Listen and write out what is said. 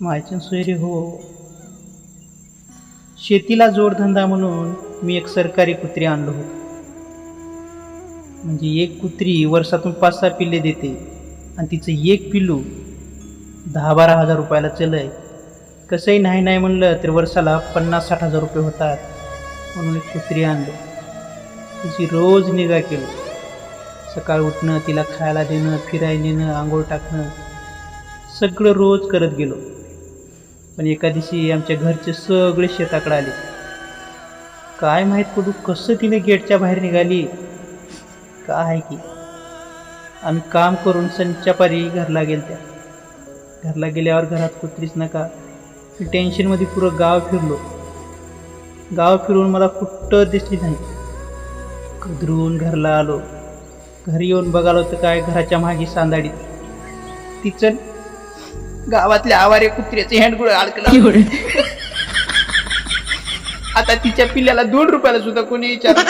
मायचन सोयरे हो. शेतीला जोडधंदा म्हणून मी एक सरकारी कुत्री आणलो होतो. म्हणजे एक कुत्री वर्षातून 5-6 पिल्ले देते आणि तिचं एक पिल्लू 10-12 हजार रुपयाला चलय. कसंही नाही नाही म्हणलं तर वर्षाला 50-60 हजार रुपये होतात. म्हणून एक कुत्री आणलं. तिची रोज निगा केली. सकाळ उठणं, तिला खायला देणं, फिरायला नेणं, आंघोळ टाकणं सगळं रोज करत गेलो. पण एका दिवशी आमच्या घरचे सगळे शेताकडे आले. काय माहीत पडू कसं तिने गेटच्या बाहेर निघाली काय आहे की. आम्ही काम करून संच्यापारी घरला गेलत्या. घरला गेल्यावर घरात कुत्रीच नका. मी टेन्शनमध्ये पुरं गाव फिरलो. गाव फिरून मला कुठं दिसली नाही. कदरून घरला आलो. घरी येऊन बघालो तर काय घराच्या मागे सांदाडीत तिचं गावातल्या आवारे कुत्र्याचे हँडगुळ अडकलं. आता तिच्या पिल्ल्याला 2 रुपयाला सुद्धा कोणी विचारलं.